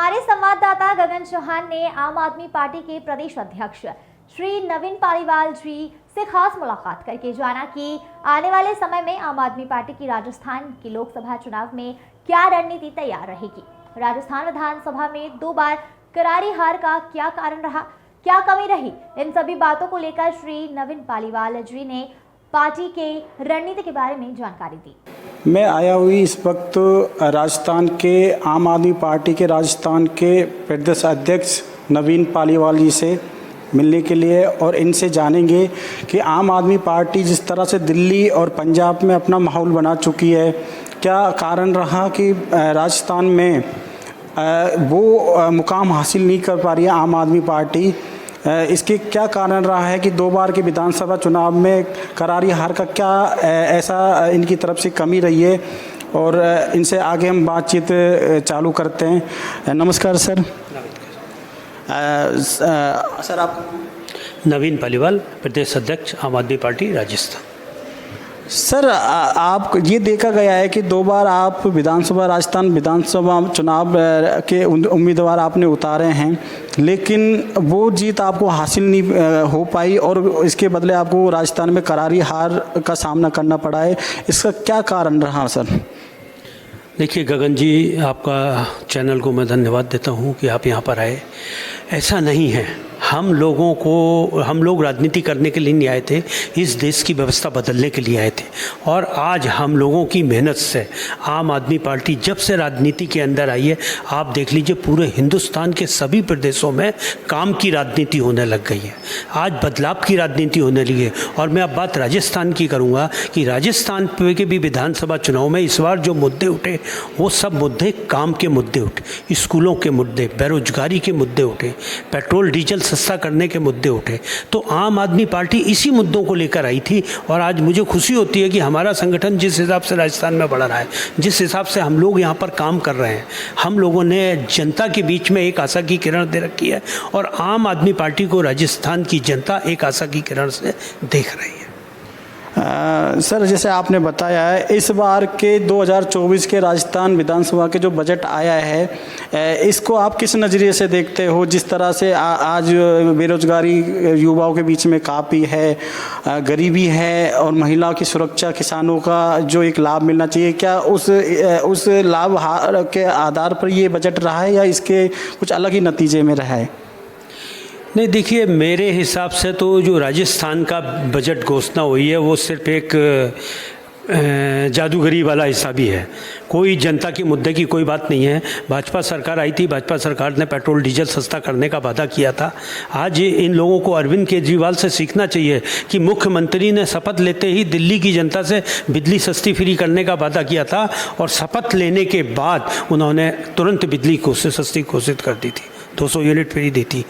हमारे संवाददाता गगन चौहान ने आम आदमी पार्टी के प्रदेश अध्यक्ष श्री नवीन पालीवाल जी से खास मुलाकात करके जाना कि आने वाले समय में आम आदमी पार्टी की राजस्थान की लोकसभा चुनाव में क्या रणनीति तैयार रहेगी। राजस्थान विधानसभा में 2 बार करारी हार का क्या कारण रहा, क्या कमी रही, इन सभी बातों को लेकर श्री नवीन पालीवाल जी ने पार्टी के रणनीति के बारे में जानकारी दी। मैं आया हुई इस वक्त राजस्थान के आम आदमी पार्टी के राजस्थान के प्रदेश अध्यक्ष नवीन पालीवाल जी से मिलने के लिए और इनसे जानेंगे कि आम आदमी पार्टी जिस तरह से दिल्ली और पंजाब में अपना माहौल बना चुकी है, क्या कारण रहा कि राजस्थान में वो मुकाम हासिल नहीं कर पा रही है आम आदमी पार्टी। इसके क्या कारण रहा है कि 2 बार के विधानसभा चुनाव में करारी हार का क्या ऐसा इनकी तरफ से कमी रही है, और इनसे आगे हम बातचीत चालू करते हैं। नमस्कार सर। सर आप? नवीन पालीवाल, प्रदेश अध्यक्ष आम आदमी पार्टी राजस्थान। सर आप ये देखा गया है कि 2 बार आप राजस्थान विधानसभा चुनाव के उम्मीदवार आपने उतारे हैं, लेकिन वो जीत आपको हासिल नहीं हो पाई और इसके बदले आपको राजस्थान में करारी हार का सामना करना पड़ा है। इसका क्या कारण रहा सर? देखिए गगन जी, आपका चैनल को मैं धन्यवाद देता हूं कि आप यहां पर आए। ऐसा नहीं है, हम लोग राजनीति करने के लिए नहीं आए थे, इस देश की व्यवस्था बदलने के लिए आए थे। और आज हम लोगों की मेहनत से आम आदमी पार्टी जब से राजनीति के अंदर आई है, आप देख लीजिए पूरे हिंदुस्तान के सभी प्रदेशों में काम की राजनीति होने लग गई है। आज बदलाव की राजनीति होने लगी है। और मैं अब बात राजस्थान की करूँगा कि राजस्थान के भी विधानसभा चुनाव में इस बार जो मुद्दे उठे वो सब मुद्दे काम के मुद्दे उठे, स्कूलों के मुद्दे, बेरोजगारी के मुद्दे उठे, पेट्रोल डीजल सस्ता करने के मुद्दे उठे। तो आम आदमी पार्टी इसी मुद्दों को लेकर आई थी। और आज मुझे खुशी होती है कि हमारा संगठन जिस हिसाब से राजस्थान में बढ़ रहा है, जिस हिसाब से हम लोग यहाँ पर काम कर रहे हैं, हम लोगों ने जनता के बीच में एक आशा की किरण दे रखी है और आम आदमी पार्टी को राजस्थान की जनता एक आशा की किरण से देख रही है। सर जैसे आपने बताया है, इस बार के 2024 के राजस्थान विधानसभा के जो बजट आया है, इसको आप किस नज़रिए से देखते हो? जिस तरह से आज बेरोजगारी युवाओं के बीच में काफ़ी है, गरीबी है और महिलाओं की सुरक्षा, किसानों का जो एक लाभ मिलना चाहिए, क्या उस लाभ के आधार पर ये बजट रहा है या इसके कुछ अलग ही नतीजे में रहा है? नहीं, देखिए मेरे हिसाब से तो जो राजस्थान का बजट घोषणा हुई है वो सिर्फ एक जादूगरी वाला हिस्सा भी है। कोई जनता के मुद्दे की कोई बात नहीं है। भाजपा सरकार आई थी, भाजपा सरकार ने पेट्रोल डीजल सस्ता करने का वादा किया था। आज इन लोगों को अरविंद केजरीवाल से सीखना चाहिए कि मुख्यमंत्री ने शपथ लेते ही दिल्ली की जनता से बिजली सस्ती फ्री करने का वादा किया था और शपथ लेने के बाद उन्होंने तुरंत बिजली को सस्ती घोषित कर दी थी, 200 यूनिट फ्री दी थी।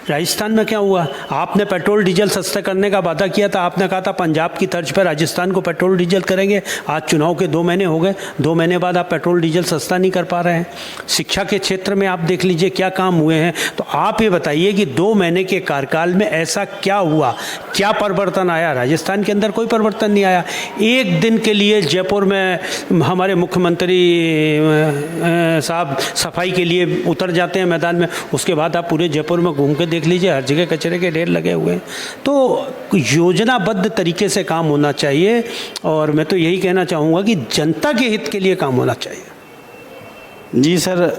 राजस्थान में क्या हुआ? आपने पेट्रोल डीजल सस्ता करने का वादा किया था, आपने कहा था पंजाब की तर्ज पर राजस्थान को पेट्रोल डीजल करेंगे। आज चुनाव के 2 महीने हो गए, 2 महीने बाद आप पेट्रोल डीजल सस्ता नहीं कर पा रहे हैं। शिक्षा के क्षेत्र में आप देख लीजिए क्या काम हुए हैं। तो आप ये बताइए कि 2 महीने के कार्यकाल में ऐसा क्या हुआ, क्या परिवर्तन आया? राजस्थान के अंदर कोई परिवर्तन नहीं आया। एक दिन के लिए जयपुर में हमारे मुख्यमंत्री साहब सफाई के लिए उतर जाते हैं मैदान में, उसके बाद आप पूरे जयपुर में घूम के देख लीजिए, हर जगह कचरे के ढेर लगे हुए हैं। तो योजनाबद्ध तरीके से काम होना चाहिए और मैं तो यही कहना चाहूँगा कि जनता के हित के लिए काम होना चाहिए। जी सर,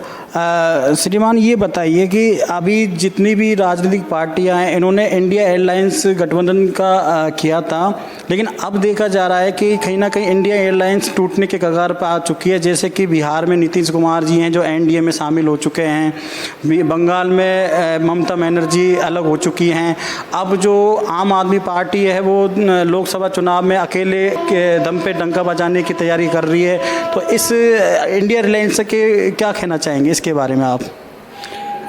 श्रीमान ये बताइए कि अभी जितनी भी राजनीतिक पार्टियां हैं, इन्होंने इंडिया एयरलाइंस गठबंधन का किया था, लेकिन अब देखा जा रहा है कि कहीं ना कहीं इंडिया एयरलाइंस टूटने के कगार पर आ चुकी है। जैसे कि बिहार में नीतीश कुमार जी हैं जो एनडीए में शामिल हो चुके हैं, बंगाल में ममता बनर्जी अलग हो चुकी हैं। अब जो आम आदमी पार्टी है वो लोकसभा चुनाव में अकेले के दम पे डंका बजाने की तैयारी कर रही है। तो इस इंडिया एयरलाइंस के क्या कहना चाहेंगे इसके बारे में आप?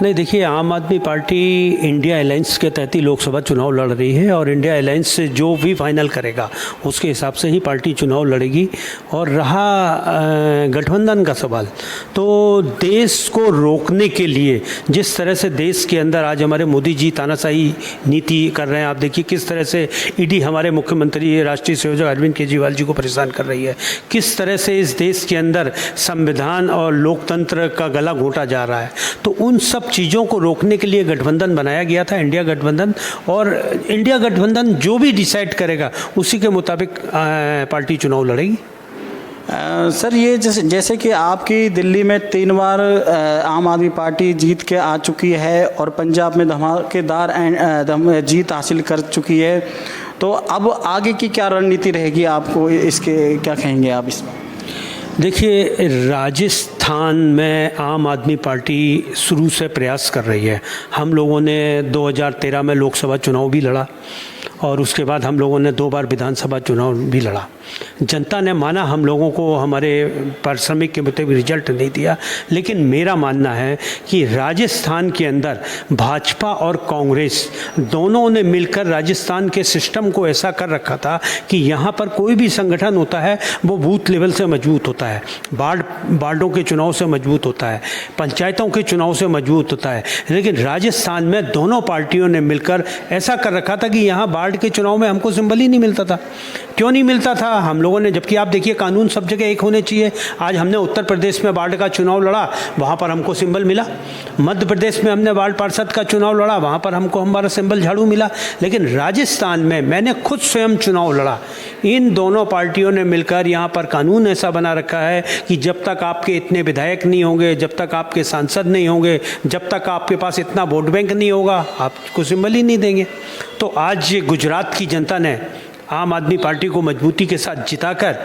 नहीं, देखिए, आम आदमी पार्टी इंडिया अलायंस के तहत ही लोकसभा चुनाव लड़ रही है और इंडिया अलायंस से जो भी फाइनल करेगा उसके हिसाब से ही पार्टी चुनाव लड़ेगी। और रहा गठबंधन का सवाल, तो देश को रोकने के लिए जिस तरह से देश के अंदर आज हमारे मोदी जी तानाशाही नीति कर रहे हैं, आप देखिए किस तरह से ईडी हमारे मुख्यमंत्री राष्ट्रीय संयोजक अरविंद केजरीवाल जी को परेशान कर रही है, किस तरह से इस देश के अंदर संविधान और लोकतंत्र का गला घोंटा जा रहा है। तो उन सब चीज़ों को रोकने के लिए गठबंधन बनाया गया था, इंडिया गठबंधन। और इंडिया गठबंधन जो भी डिसाइड करेगा उसी के मुताबिक पार्टी चुनाव लड़ेगी। सर, ये जैसे कि आपकी दिल्ली में 3 बार आम आदमी पार्टी जीत के आ चुकी है और पंजाब में धमाकेदार जीत हासिल कर चुकी है, तो अब आगे की क्या रणनीति रहेगी, आपको इसके क्या कहेंगे आप इसमें? देखिए, राजस्थान में आम आदमी पार्टी शुरू से प्रयास कर रही है। हम लोगों ने 2013 में लोकसभा चुनाव भी लड़ा और उसके बाद हम लोगों ने 2 बार विधानसभा चुनाव भी लड़ा। जनता ने माना हम लोगों को हमारे परिश्रम के मुताबिक रिजल्ट नहीं दिया, लेकिन मेरा मानना है कि राजस्थान के अंदर भाजपा और कांग्रेस दोनों ने मिलकर राजस्थान के सिस्टम को ऐसा कर रखा था कि यहाँ पर कोई भी संगठन होता है वो बूथ लेवल से मजबूत होता है, वार्डों के चुनाव से मजबूत होता है, पंचायतों के चुनाव से मजबूत होता है। लेकिन राजस्थान में दोनों पार्टियों ने मिलकर ऐसा कर रखा था कि यहाँ वार्ड के चुनाव में हमको सिंबल ही नहीं मिलता था। क्यों नहीं मिलता था? हम लोगों ने, जबकि आप देखिए कानून सब जगह एक होने चाहिए। आज हमने उत्तर प्रदेश में वार्ड का चुनाव लड़ा, वहाँ पर हमको सिंबल मिला। मध्य प्रदेश में हमने वार्ड पार्षद का चुनाव लड़ा, वहाँ पर हमको हमारा सिंबल झाड़ू मिला। लेकिन राजस्थान में मैंने खुद स्वयं चुनाव लड़ा। इन दोनों पार्टियों ने मिलकर यहाँ पर कानून ऐसा बना रखा है कि जब तक आपके इतने विधायक नहीं होंगे, जब तक आपके सांसद नहीं होंगे, जब तक आपके पास इतना वोट बैंक नहीं होगा, आपको सिंबल ही नहीं देंगे। तो आज गुजरात की जनता ने आम आदमी पार्टी को मजबूती के साथ जिताकर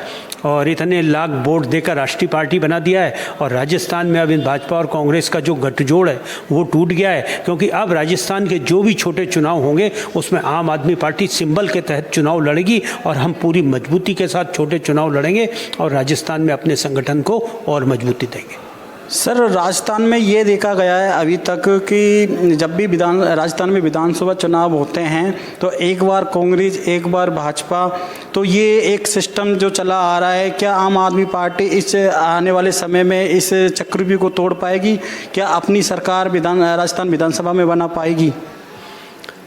और इतने लाख वोट देकर राष्ट्रीय पार्टी बना दिया है। और राजस्थान में अब इन भाजपा और कांग्रेस का जो गठजोड़ है वो टूट गया है, क्योंकि अब राजस्थान के जो भी छोटे चुनाव होंगे उसमें आम आदमी पार्टी सिंबल के तहत चुनाव लड़ेगी और हम पूरी मजबूती के साथ छोटे चुनाव लड़ेंगे और राजस्थान में अपने संगठन को और मजबूती देंगे। सर, राजस्थान में ये देखा गया है अभी तक कि जब भी राजस्थान में विधानसभा चुनाव होते हैं तो एक बार कांग्रेस, एक बार भाजपा, तो ये एक सिस्टम जो चला आ रहा है। क्या आम आदमी पार्टी इस आने वाले समय में इस चक्रव्यूह को तोड़ पाएगी? क्या अपनी सरकार राजस्थान विधानसभा में बना पाएगी?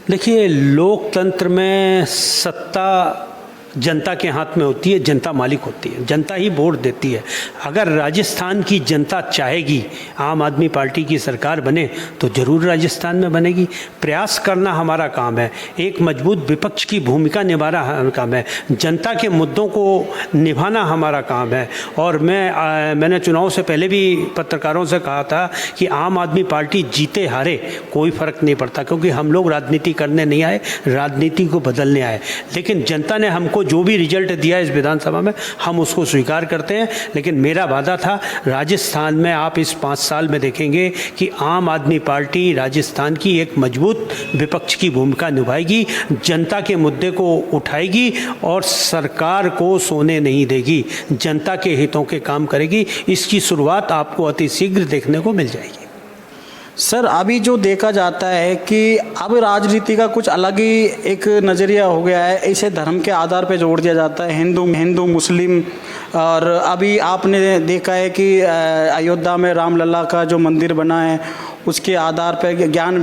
देखिए, लोकतंत्र में सत्ता जनता के हाथ में होती है, जनता मालिक होती है, जनता ही वोट देती है। अगर राजस्थान की जनता चाहेगी आम आदमी पार्टी की सरकार बने तो ज़रूर राजस्थान में बनेगी। प्रयास करना हमारा काम है, एक मजबूत विपक्ष की भूमिका निभाना हमारा काम है, जनता के मुद्दों को निभाना हमारा काम है। और मैंने चुनाव से पहले भी पत्रकारों से कहा था कि आम आदमी पार्टी जीते हारे कोई फ़र्क नहीं पड़ता, क्योंकि हम लोग राजनीति करने नहीं आए, राजनीति को बदलने आए। लेकिन जनता ने हमको जो भी रिजल्ट दिया इस विधानसभा में हम उसको स्वीकार करते हैं। लेकिन मेरा वादा था, राजस्थान में आप इस 5 साल में देखेंगे कि आम आदमी पार्टी राजस्थान की एक मजबूत विपक्ष की भूमिका निभाएगी, जनता के मुद्दे को उठाएगी और सरकार को सोने नहीं देगी, जनता के हितों के काम करेगी। इसकी शुरुआत आपको अति शीघ्र देखने को मिल जाएगी। सर, अभी जो देखा जाता है कि अब राजनीति का कुछ अलग ही एक नज़रिया हो गया है, इसे धर्म के आधार पर जोड़ दिया जाता है, हिंदू मुस्लिम। और अभी आपने देखा है कि अयोध्या में रामलला का जो मंदिर बना है उसके आधार पर ज्ञान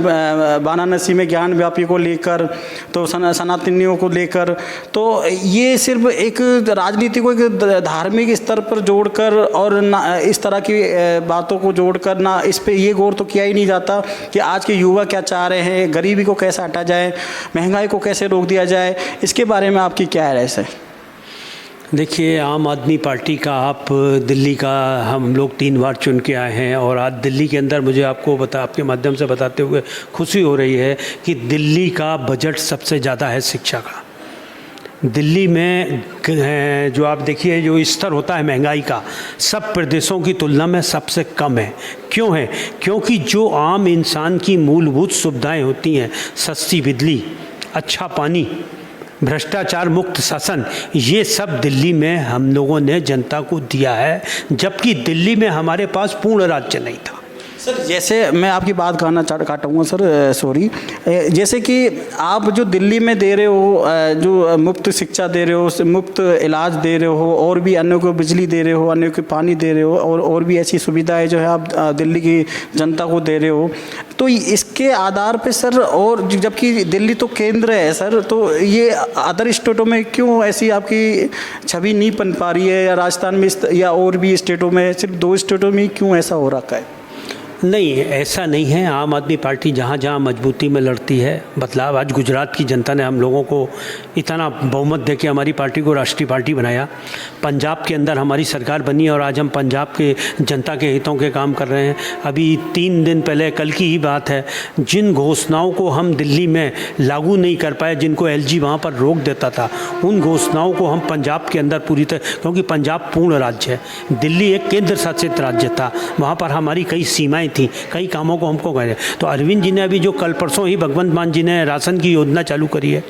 वाराणसी में ज्ञान व्यापी को लेकर, तो सनातनियों को लेकर, तो ये सिर्फ एक राजनीति को एक धार्मिक स्तर पर जोड़कर और ना इस तरह की बातों को जोड़कर, ना इस पे ये गौर तो किया ही नहीं जाता कि आज के युवा क्या चाह रहे हैं, गरीबी को कैसे हटा जाए, महंगाई को कैसे रोक दिया जाए। इसके बारे में आपकी क्या राय है? देखिए, आम आदमी पार्टी का आप दिल्ली का हम लोग 3 बार चुन के आए हैं और आज दिल्ली के अंदर मुझे आपके माध्यम से बताते हुए खुशी हो रही है कि दिल्ली का बजट सबसे ज़्यादा है शिक्षा का। दिल्ली में जो आप देखिए जो स्तर होता है महंगाई का, सब प्रदेशों की तुलना में सबसे कम है। क्यों है? क्योंकि जो आम इंसान की मूलभूत सुविधाएं होती हैं, सस्ती बिजली, अच्छा पानी, भ्रष्टाचार मुक्त शासन, ये सब दिल्ली में हम लोगों ने जनता को दिया है, जबकि दिल्ली में हमारे पास पूर्ण राज्य नहीं था। सर जैसे मैं आपकी बात काटूंगा सर, सॉरी। जैसे कि आप जो दिल्ली में दे रहे हो, जो मुफ्त शिक्षा दे रहे हो, मुफ्त इलाज दे रहे हो, और भी अन्य को बिजली दे रहे हो, अन्य को पानी दे रहे हो, और भी ऐसी सुविधाएं जो है आप दिल्ली की जनता को दे रहे हो, तो इसके आधार पे सर, और जबकि दिल्ली तो केंद्र है सर, तो ये अदर स्टेटों में क्यों ऐसी आपकी छवि नहीं बन पा रही है, या राजस्थान में या और भी स्टेटों में, सिर्फ 2 स्टेटों में क्यों ऐसा हो रखा है? नहीं, ऐसा नहीं है। आम आदमी पार्टी जहाँ जहाँ मजबूती में लड़ती है बदलाव। आज गुजरात की जनता ने हम लोगों को इतना बहुमत दे के हमारी पार्टी को राष्ट्रीय पार्टी बनाया। पंजाब के अंदर हमारी सरकार बनी और आज हम पंजाब के जनता के हितों के काम कर रहे हैं। अभी 3 दिन पहले, कल की ही बात है, जिन घोषणाओं को हम दिल्ली में लागू नहीं कर पाए, जिनको एलजी वहाँ पर रोक देता था, उन घोषणाओं को हम पंजाब के अंदर पूरी तरह, क्योंकि पंजाब पूर्ण राज्य है, दिल्ली एक केंद्र शासित राज्य था, वहाँ पर हमारी कई सीमाएँ थी, कई कामों को हमको करें। तो अरविंद जी ने अभी जो कल परसों ही भगवंत मान जी ने राशन की योजना चालू करी है,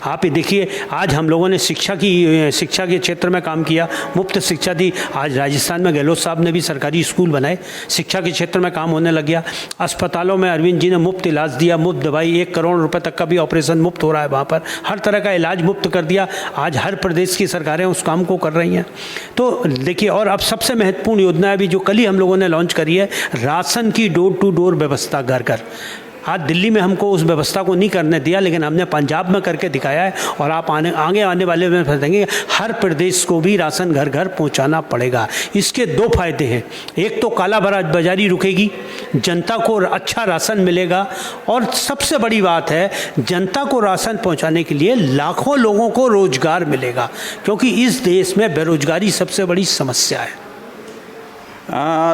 आप ये देखिए। आज हम लोगों ने शिक्षा के क्षेत्र में काम किया, मुफ्त शिक्षा दी। आज राजस्थान में गहलोत साहब ने भी सरकारी स्कूल बनाए, शिक्षा के क्षेत्र में काम होने लग गया। अस्पतालों में अरविंद जी ने मुफ्त इलाज दिया, मुफ्त दवाई, 1 करोड़ रुपए तक का भी ऑपरेशन मुफ्त हो रहा है वहाँ पर, हर तरह का इलाज मुफ्त कर दिया। आज हर प्रदेश की सरकारें उस काम को कर रही हैं। तो देखिए, और अब सबसे महत्वपूर्ण योजना अभी जो कल ही हम लोगों ने लॉन्च करी है, राशन की डोर टू डोर व्यवस्था घर घर। आज दिल्ली में हमको उस व्यवस्था को नहीं करने दिया, लेकिन हमने पंजाब में करके दिखाया है, और आप आगे आने वाले में फंसेंगे, हर प्रदेश को भी राशन घर घर पहुंचाना पड़ेगा। इसके 2 फायदे हैं, एक तो काला बाजारी रुकेगी, जनता को अच्छा राशन मिलेगा, और सबसे बड़ी बात है, जनता को राशन पहुंचाने के लिए लाखों लोगों को रोजगार मिलेगा, क्योंकि इस देश में बेरोजगारी सबसे बड़ी समस्या है।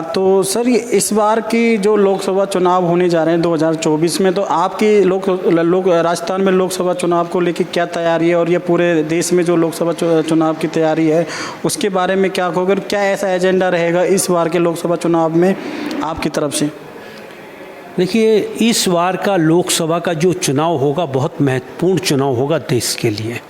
तो सर ये इस बार की जो लोकसभा चुनाव होने जा रहे हैं 2024 में, तो आपकी राजस्थान में लोकसभा चुनाव को लेकर क्या तैयारी है, और ये पूरे देश में जो लोकसभा चुनाव की तैयारी है उसके बारे में क्या कहोगे? क्या ऐसा एजेंडा रहेगा इस बार के लोकसभा चुनाव में आपकी तरफ से? देखिए, इस बार का लोकसभा का जो चुनाव होगा बहुत महत्वपूर्ण चुनाव होगा देश के लिए,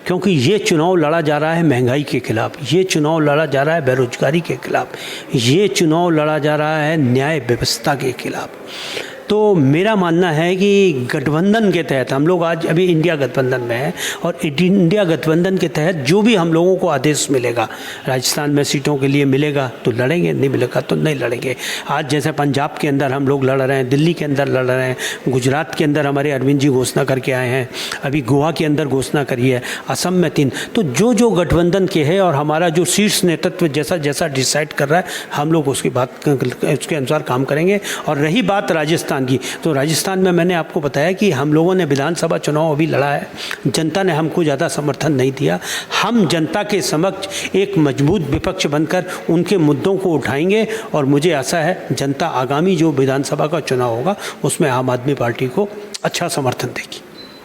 क्योंकि ये चुनाव लड़ा जा रहा है महंगाई के खिलाफ, ये चुनाव लड़ा जा रहा है बेरोजगारी के खिलाफ, ये चुनाव लड़ा जा रहा है न्याय व्यवस्था के खिलाफ। तो मेरा मानना है कि गठबंधन के तहत हम लोग आज अभी इंडिया गठबंधन में हैं, और इंडिया गठबंधन के तहत जो भी हम लोगों को आदेश मिलेगा, राजस्थान में सीटों के लिए मिलेगा तो लड़ेंगे, नहीं मिलेगा तो नहीं लड़ेंगे। आज जैसे पंजाब के अंदर हम लोग लड़ रहे हैं, दिल्ली के अंदर लड़ रहे हैं, गुजरात के अंदर हमारे अरविंद जी घोषणा करके आए हैं, अभी गोवा के अंदर घोषणा करी है, असम में 3। तो जो गठबंधन के है और हमारा जो शीर्ष नेतृत्व जैसा डिसाइड कर रहा है, हम लोग उसके अनुसार काम करेंगे। और रही बात राजस्थान की, तो राजस्थान में मैंने आपको बताया कि हम लोगों ने विधानसभा चुनाव अभी लड़ा है, जनता ने हमको ज़्यादा समर्थन नहीं दिया। हम जनता के समक्ष एक मजबूत विपक्ष बनकर उनके मुद्दों को उठाएंगे, और मुझे आशा है जनता आगामी जो विधानसभा का चुनाव होगा उसमें आम आदमी पार्टी को अच्छा समर्थन देगी।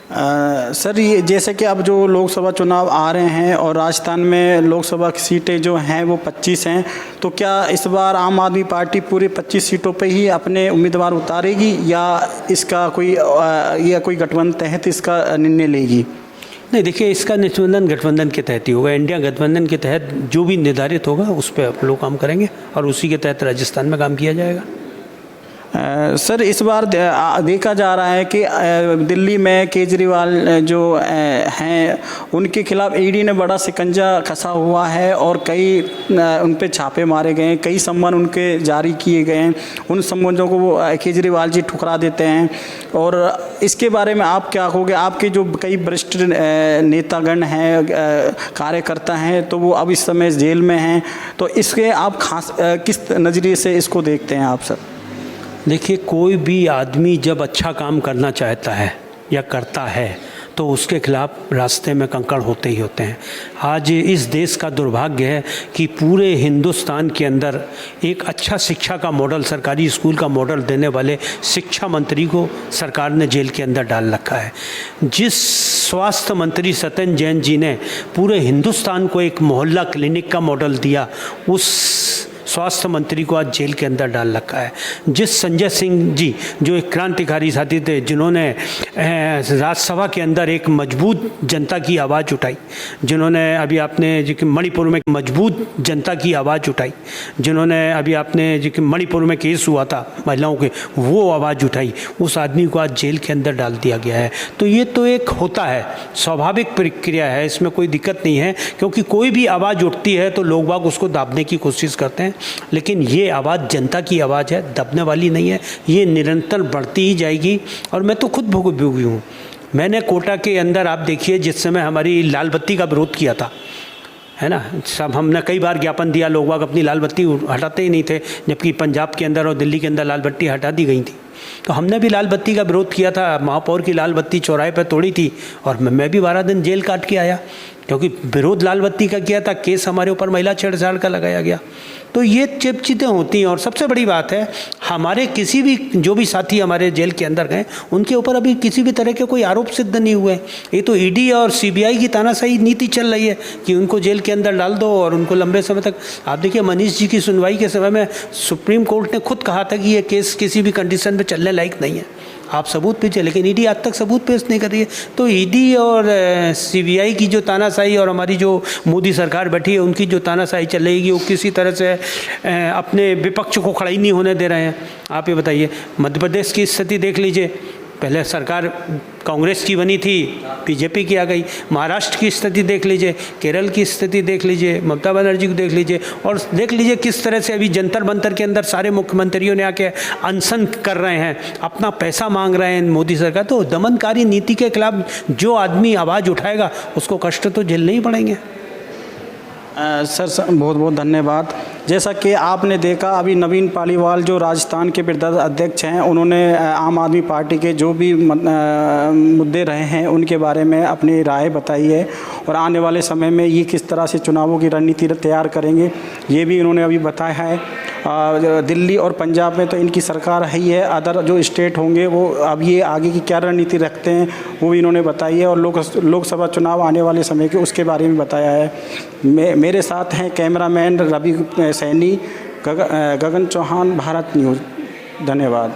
सर ये जैसे कि अब जो लोकसभा चुनाव आ रहे हैं और राजस्थान में लोकसभा की सीटें जो हैं वो 25 हैं, तो क्या इस बार आम आदमी पार्टी पूरी 25 सीटों पे ही अपने उम्मीदवार उतारेगी, या इसका कोई गठबंधन तहत इसका निर्णय लेगी? नहीं, देखिए, इसका निष्पंदन गठबंधन के तहत ही होगा। इंडिया गठबंधन के तहत जो भी निर्धारित होगा उस पर आप लोग काम करेंगे, और उसी के तहत राजस्थान में काम किया जाएगा। सर इस बार देखा जा रहा है कि दिल्ली में केजरीवाल जो हैं उनके खिलाफ ईडी ने बड़ा शिकंजा कसा हुआ है, और कई उन पे छापे मारे गए हैं, कई सम्मन उनके जारी किए गए हैं। उन सम्मनों को वो केजरीवाल जी ठुकरा देते हैं, और इसके बारे में आप क्या कहोगे? आपके जो कई वरिष्ठ नेतागण हैं, कार्यकर्ता हैं, तो वो अब इस समय जेल में हैं, तो इसके आप किस नज़रिए से इसको देखते हैं आप सर? देखिए, कोई भी आदमी जब अच्छा काम करना चाहता है या करता है तो उसके खिलाफ रास्ते में कंकड़ होते ही होते हैं। आज इस देश का दुर्भाग्य है कि पूरे हिंदुस्तान के अंदर एक अच्छा शिक्षा का मॉडल, सरकारी स्कूल का मॉडल देने वाले शिक्षा मंत्री को सरकार ने जेल के अंदर डाल रखा है। जिस स्वास्थ्य मंत्री सत्येंद्र जैन जी ने पूरे हिंदुस्तान को एक मोहल्ला क्लिनिक का मॉडल दिया, उस स्वास्थ्य मंत्री को आज जेल के अंदर डाल रखा है। जिस संजय सिंह जी जो एक क्रांतिकारी साथी थे, जिन्होंने राज्यसभा के अंदर एक मजबूत जनता की आवाज़ उठाई, जिन्होंने अभी आपने जो मणिपुर में मजबूत जनता की आवाज़ उठाई, जिन्होंने अभी आपने जो मणिपुर में केस हुआ था महिलाओं के, वो आवाज़ उठाई, उस आदमी को आज जेल के अंदर डाल दिया गया है। तो ये तो एक होता है, स्वाभाविक प्रक्रिया है, इसमें कोई दिक्कत नहीं है, क्योंकि कोई भी आवाज़ उठती है तो लोग बाग उसको दाबने की कोशिश करते हैं। लेकिन ये आवाज़ जनता की आवाज़ है, दबने वाली नहीं है, ये निरंतर बढ़ती ही जाएगी। और मैं तो खुद भोगी हूँ। मैंने कोटा के अंदर आप देखिए, जिस समय हमारी लाल बत्ती का विरोध किया था, है ना, सब हमने कई बार ज्ञापन दिया, लोग बाग अपनी लाल बत्ती हटाते ही नहीं थे, जबकि पंजाब के अंदर और दिल्ली के अंदर लाल बत्ती हटा दी गई थी। तो हमने भी लाल बत्ती का विरोध किया था, महापौर की लाल बत्ती चौराहे पर तोड़ी थी, और मैं भी 12 दिन जेल काट के आया, क्योंकि विरोध लाल बत्ती का किया था, केस हमारे ऊपर महिला छेड़छाड़ का लगाया गया। तो ये चीज़ें होती हैं। और सबसे बड़ी बात है, हमारे किसी भी जो भी साथी हमारे जेल के अंदर गए, उनके ऊपर अभी किसी भी तरह के कोई आरोप सिद्ध नहीं हुए। ये तो ईडी और सीबीआई की तानाशाही नीति चल रही है कि उनको जेल के अंदर डाल दो और उनको लंबे समय तक। आप देखिए, मनीष जी की सुनवाई के समय में सुप्रीम कोर्ट ने खुद कहा था कि ये केस किसी भी कंडीशन में चलने लायक नहीं है, आप सबूत पेश, लेकिन ईडी आज तक सबूत पेश नहीं कर रही है। तो ईडी और सीबीआई की जो तानाशाही और हमारी जो मोदी सरकार बैठी है, उनकी जो तानाशाही चल रही है, वो किसी तरह से अपने विपक्ष को खड़ा ही नहीं होने दे रहे हैं। आप ये बताइए, मध्य प्रदेश की स्थिति देख लीजिए, पहले सरकार कांग्रेस की बनी थी, बीजेपी की आ गई। महाराष्ट्र की स्थिति देख लीजिए, केरल की स्थिति देख लीजिए, ममता बनर्जी को देख लीजिए, और देख लीजिए किस तरह से अभी जंतर मंतर के अंदर सारे मुख्यमंत्रियों ने आके अनशन कर रहे हैं, अपना पैसा मांग रहे हैं मोदी सरकार। तो दमनकारी नीति के खिलाफ जो आदमी आवाज़ उठाएगा, उसको कष्ट तो झेलने ही पड़ेंगे। सर बहुत बहुत धन्यवाद। जैसा कि आपने देखा, अभी नवीन पालीवाल जो राजस्थान के प्रदेश अध्यक्ष हैं, उन्होंने आम आदमी पार्टी के जो भी मुद्दे रहे हैं उनके बारे में अपनी राय बताई है, और आने वाले समय में ये किस तरह से चुनावों की रणनीति तैयार करेंगे, ये भी इन्होंने अभी बताया है। दिल्ली और पंजाब में तो इनकी सरकार है ही है, अदर जो स्टेट होंगे वो अब ये आगे की क्या रणनीति रखते हैं वो भी इन्होंने बताई है, और लोकसभा चुनाव आने वाले समय के उसके बारे में बताया है। मेरे साथ हैं कैमरामैन रवि सैनी, गगन चौहान, भारत न्यूज़। धन्यवाद।